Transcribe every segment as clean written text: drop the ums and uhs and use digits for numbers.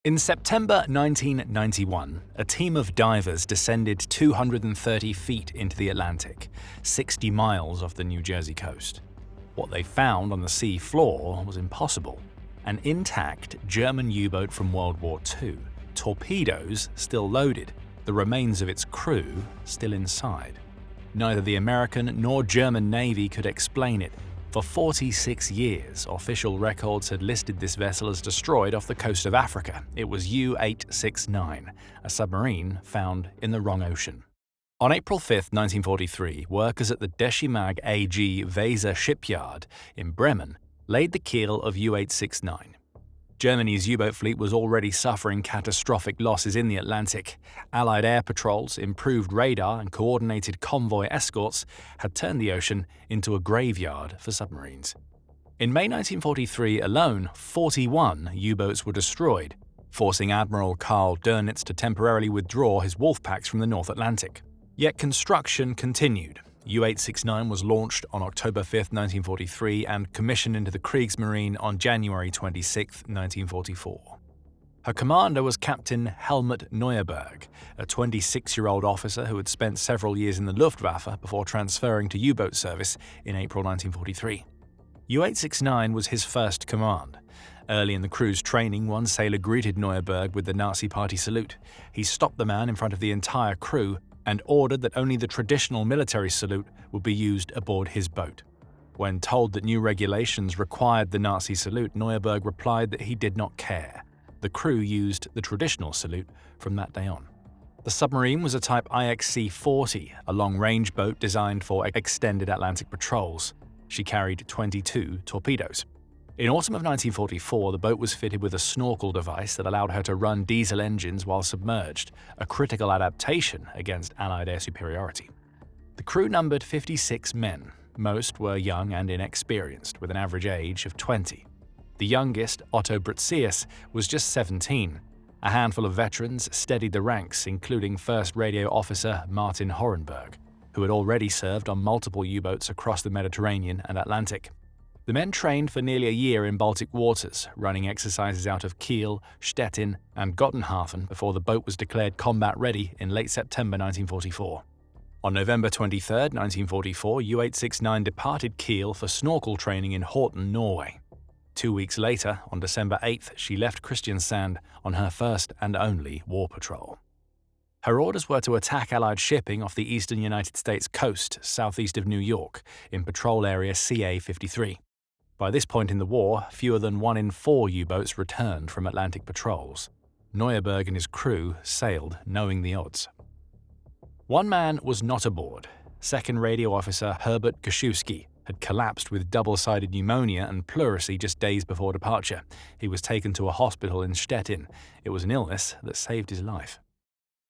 In September 1991, a team of divers descended 230 feet into the Atlantic, 60 miles off the New Jersey coast. What they found on the sea floor was impossible. An intact German U-boat from World War II, torpedoes still loaded, the remains of its crew still inside. Neither the American nor German Navy could explain it. For 46 years, official records had listed this vessel as destroyed off the coast of Africa. It was U-869, a submarine found in the wrong ocean. On April 5, 1943, workers at the Deschimag AG Weser shipyard in Bremen laid the keel of U-869. Germany's U-boat fleet was already suffering catastrophic losses in the Atlantic. Allied air patrols, improved radar, and coordinated convoy escorts had turned the ocean into a graveyard for submarines. In May 1943 alone, 41 U-boats were destroyed, forcing Admiral Karl Dönitz to temporarily withdraw his wolf packs from the North Atlantic. Yet construction continued. U-869 was launched on October 5, 1943 and commissioned into the Kriegsmarine on January 26, 1944. Her commander was Captain Helmut Neuerberg, a 26-year-old officer who had spent several years in the Luftwaffe before transferring to U-boat service in April 1943. U-869 was his first command. Early in the crew's training, one sailor greeted Neuerberg with the Nazi Party salute. He stopped the man in front of the entire crew and ordered that only the traditional military salute would be used aboard his boat. When told that new regulations required the Nazi salute, Neuerberg replied that he did not care. The crew used the traditional salute from that day on. The submarine was a type IXC-40, a long-range boat designed for extended Atlantic patrols. She carried 22 torpedoes. In autumn of 1944, the boat was fitted with a snorkel device that allowed her to run diesel engines while submerged, a critical adaptation against Allied air superiority. The crew numbered 56 men. Most were young and inexperienced, with an average age of 20. The youngest, Otto Britzius, was just 17. A handful of veterans steadied the ranks, including First Radio Officer Martin Horenberg, who had already served on multiple U-boats across the Mediterranean and Atlantic. The men trained for nearly a year in Baltic waters, running exercises out of Kiel, Stettin, and Gottenhafen before the boat was declared combat-ready in late September 1944. On November 23, 1944, U-869 departed Kiel for snorkel training in Horten, Norway. 2 weeks later, on December 8th, she left Kristiansand on her first and only war patrol. Her orders were to attack Allied shipping off the eastern United States coast, southeast of New York, in patrol area CA-53. By this point in the war, fewer than 1 in 4 U-boats returned from Atlantic patrols. Neuerberg and his crew sailed knowing the odds. One man was not aboard. Second Radio Officer Herbert Gaszewski had collapsed with double-sided pneumonia and pleurisy just days before departure. He was taken to a hospital in Stettin. It was an illness that saved his life.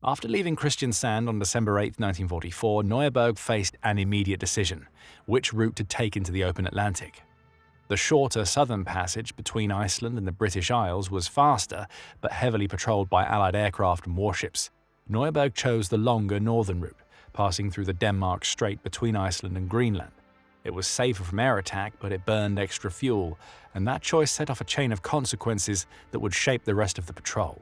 After leaving Kristiansand on December 8, 1944, Neuerberg faced an immediate decision: which route to take into the open Atlantic. The shorter southern passage between Iceland and the British Isles was faster, but heavily patrolled by Allied aircraft and warships. Neuerberg chose the longer northern route, passing through the Denmark Strait between Iceland and Greenland. It was safer from air attack, but it burned extra fuel, and that choice set off a chain of consequences that would shape the rest of the patrol.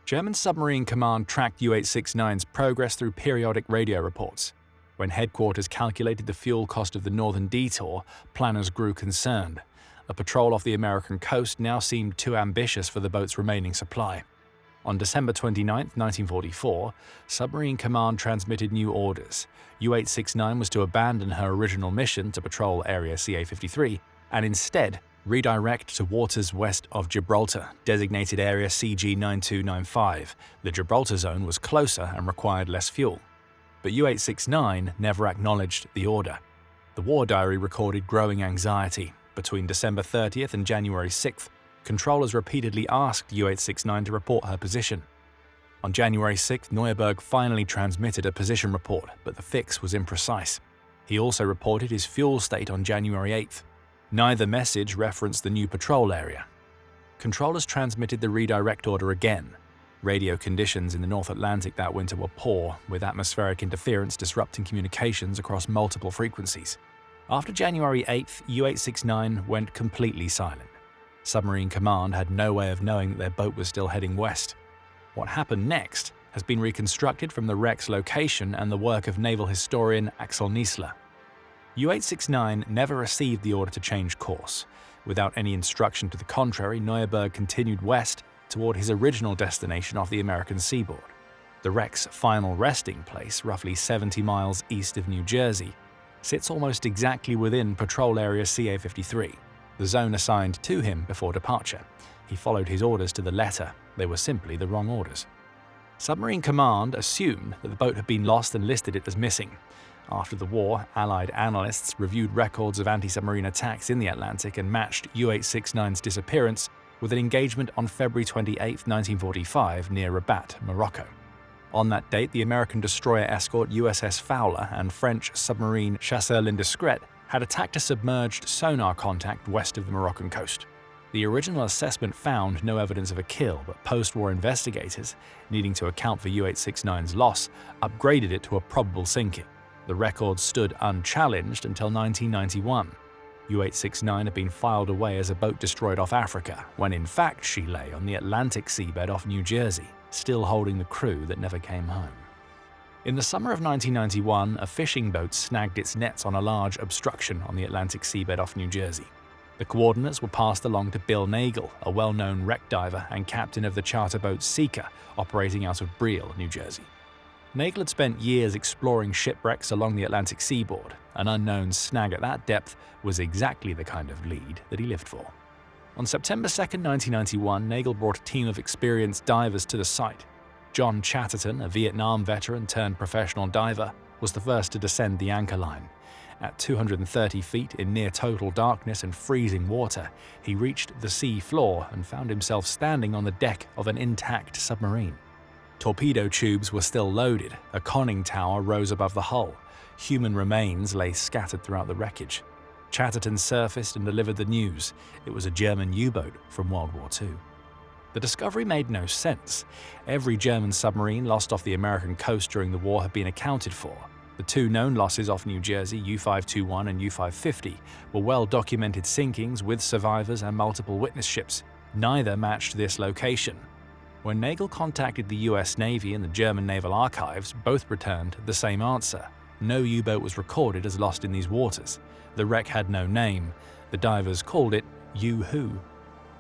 German Submarine Command tracked U-869's progress through periodic radio reports. When headquarters calculated the fuel cost of the northern detour, planners grew concerned. A patrol off the American coast now seemed too ambitious for the boat's remaining supply. On December 29, 1944, Submarine Command transmitted new orders. U-869 was to abandon her original mission to patrol Area CA-53 and instead redirect to waters west of Gibraltar, designated Area CG-9295. The Gibraltar zone was closer and required less fuel. But U-869 never acknowledged the order. The war diary recorded growing anxiety. Between December 30th and January 6th, controllers repeatedly asked U-869 to report her position. On January 6th, Neuerberg finally transmitted a position report, but the fix was imprecise. He also reported his fuel state on January 8th. Neither message referenced the new patrol area. Controllers transmitted the redirect order again. Radio conditions in the North Atlantic that winter were poor, with atmospheric interference disrupting communications across multiple frequencies. After January 8th, U-869 went completely silent. Submarine Command had no way of knowing that their boat was still heading west. What happened next has been reconstructed from the wreck's location and the work of naval historian Axel Niesler. U-869 never received the order to change course. Without any instruction to the contrary, Neuerberg continued west toward his original destination off the American seaboard. The wreck's final resting place, roughly 70 miles east of New Jersey, sits almost exactly within Patrol Area CA-53, the zone assigned to him before departure. He followed his orders to the letter. They were simply the wrong orders. Submarine Command assumed that the boat had been lost and listed it as missing. After the war, Allied analysts reviewed records of anti-submarine attacks in the Atlantic and matched U-869's disappearance with an engagement on February 28, 1945, near Rabat, Morocco. On that date, the American destroyer escort USS Fowler and French submarine Chasseur l'Indiscret had attacked a submerged sonar contact west of the Moroccan coast. The original assessment found no evidence of a kill, but post-war investigators, needing to account for U-869's loss, upgraded it to a probable sinking. The record stood unchallenged until 1991. U-869 had been filed away as a boat destroyed off Africa, when in fact she lay on the Atlantic seabed off New Jersey, still holding the crew that never came home. In the summer of 1991, a fishing boat snagged its nets on a large obstruction on the Atlantic seabed off New Jersey. The coordinates were passed along to Bill Nagel, a well-known wreck diver and captain of the charter boat Seeker, operating out of Breel, New Jersey. Nagel had spent years exploring shipwrecks along the Atlantic seaboard. An unknown snag at that depth was exactly the kind of lead that he lived for. On September 2, 1991, Nagel brought a team of experienced divers to the site. John Chatterton, a Vietnam veteran turned professional diver, was the first to descend the anchor line. At 230 feet in near total darkness and freezing water, he reached the seafloor and found himself standing on the deck of an intact submarine. Torpedo tubes were still loaded, a conning tower rose above the hull, human remains lay scattered throughout the wreckage. Chatterton surfaced and delivered the news. It was a German U-boat from World War II. The discovery made no sense. Every German submarine lost off the American coast during the war had been accounted for. The two known losses off New Jersey, U-521 and U-550, were well-documented sinkings with survivors and multiple witness ships. Neither matched this location. When Nagel contacted the US Navy and the German Naval Archives, both returned the same answer. No U-boat was recorded as lost in these waters. The wreck had no name. The divers called it U-Who.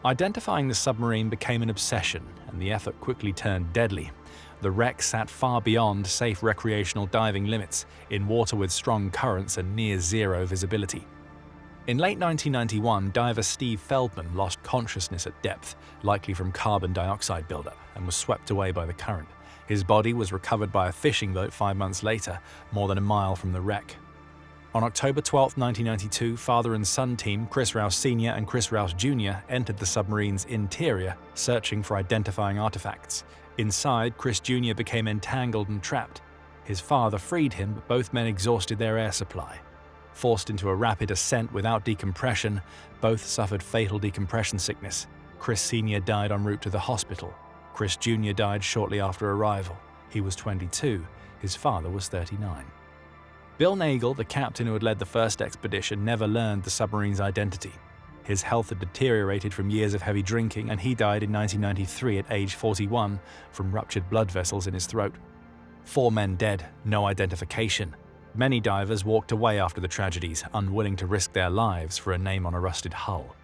Identifying the submarine became an obsession, and the effort quickly turned deadly. The wreck sat far beyond safe recreational diving limits, in water with strong currents and near-zero visibility. In late 1991, diver Steve Feldman lost consciousness at depth, likely from carbon dioxide buildup, and was swept away by the current. His body was recovered by a fishing boat 5 months later, more than a mile from the wreck. On October 12, 1992, father and son team Chris Rouse Sr. and Chris Rouse Jr. entered the submarine's interior, searching for identifying artifacts. Inside, Chris Jr. became entangled and trapped. His father freed him, but both men exhausted their air supply. Forced into a rapid ascent without decompression, both suffered fatal decompression sickness. Chris Sr. died en route to the hospital. Chris Jr. died shortly after arrival. He was 22. His father was 39. Bill Nagel, the captain who had led the first expedition, never learned the submarine's identity. His health had deteriorated from years of heavy drinking, and he died in 1993 at age 41 from ruptured blood vessels in his throat. 4 men dead, no identification. Many divers walked away after the tragedies, unwilling to risk their lives for a name on a rusted hull.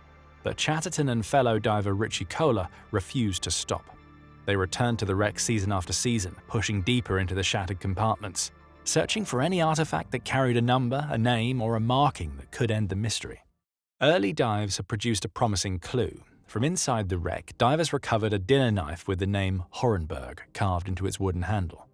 But Chatterton and fellow diver Richie Kohler refused to stop. They returned to the wreck season after season, pushing deeper into the shattered compartments, searching for any artifact that carried a number, a name, or a marking that could end the mystery. Early dives have produced a promising clue. From inside the wreck, divers recovered a dinner knife with the name Horenberg carved into its wooden handle.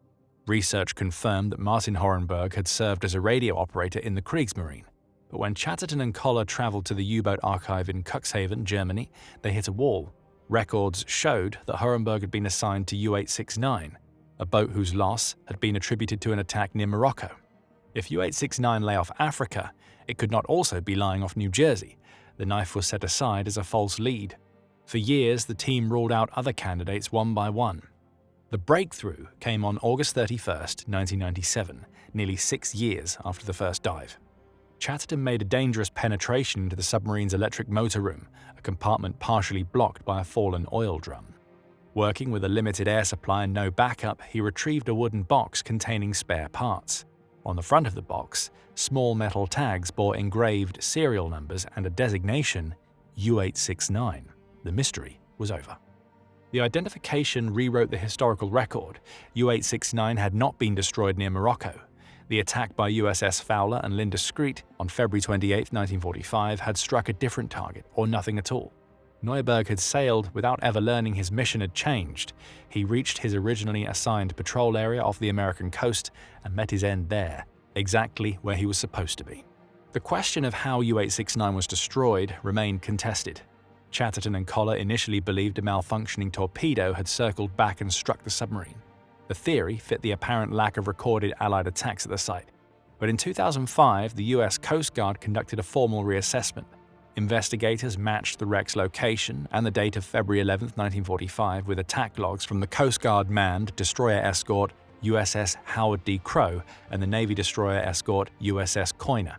Research confirmed that Martin Horenberg had served as a radio operator in the Kriegsmarine. But when Chatterton and Koller traveled to the U-boat archive in Cuxhaven, Germany, they hit a wall. Records showed that Horenberg had been assigned to U-869, a boat whose loss had been attributed to an attack near Morocco. If U-869 lay off Africa, it could not also be lying off New Jersey. The knife was set aside as a false lead. For years, the team ruled out other candidates one by one. The breakthrough came on August 31, 1997, nearly 6 years after the first dive. Chatterton made a dangerous penetration into the submarine's electric motor room, a compartment partially blocked by a fallen oil drum. Working with a limited air supply and no backup, he retrieved a wooden box containing spare parts. On the front of the box, small metal tags bore engraved serial numbers and a designation U869. The mystery was over. The identification rewrote the historical record. U869 had not been destroyed near Morocco. The attack by USS Fowler and L'Indiscreet on February 28, 1945 had struck a different target, or nothing at all. Neuberg had sailed without ever learning his mission had changed. He reached his originally assigned patrol area off the American coast and met his end there, exactly where he was supposed to be. The question of how U869 was destroyed remained contested. Chatterton and Koller initially believed a malfunctioning torpedo had circled back and struck the submarine. The theory fit the apparent lack of recorded Allied attacks at the site. But in 2005, the US Coast Guard conducted a formal reassessment. Investigators matched the wreck's location and the date of February 11, 1945 with attack logs from the Coast Guard manned destroyer escort USS Howard D. Crowe and the Navy destroyer escort USS Coiner.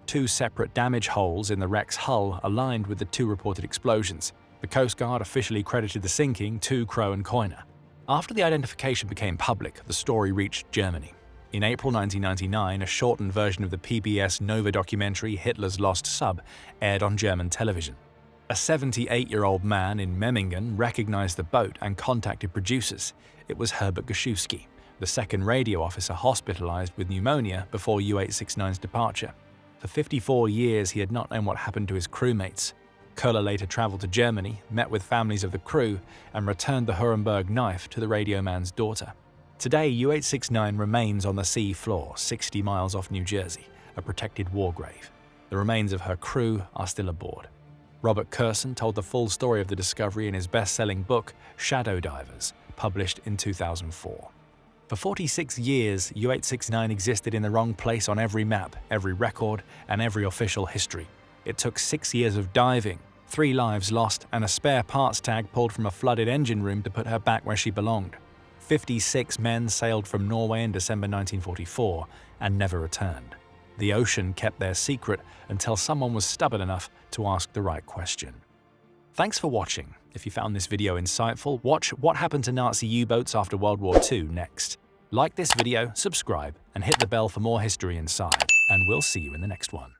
Two separate damage holes in the wreck's hull aligned with the two reported explosions. The Coast Guard officially credited the sinking to Crowe and Coiner. After the identification became public, the story reached Germany. In April 1999, a shortened version of the PBS Nova documentary Hitler's Lost Sub aired on German television. A 78-year-old man in Memmingen recognized the boat and contacted producers. It was Herbert Gaszewski, the second radio officer hospitalized with pneumonia before U869's departure. For 54 years, he had not known what happened to his crewmates. Köhler later traveled to Germany, met with families of the crew, and returned the Hurenberg knife to the radio man's daughter. Today, U869 remains on the Seafloor, 60 miles off New Jersey, a protected war grave. The remains of her crew are still aboard. Robert Kurson told the full story of the discovery in his best-selling book, Shadow Divers, published in 2004. For 46 years, U869 existed in the wrong place on every map, every record, and every official history. It took 6 years of diving, 3 lives lost, and a spare parts tag pulled from a flooded engine room to put her back where she belonged. 56 men sailed from Norway in December 1944 and never returned. The ocean kept their secret until someone was stubborn enough to ask the right question. Thanks for watching. If you found this video insightful, watch What Happened to Nazi U-Boats After World War II next. Like this video, subscribe, and hit the bell for more history inside, and we'll see you in the next one.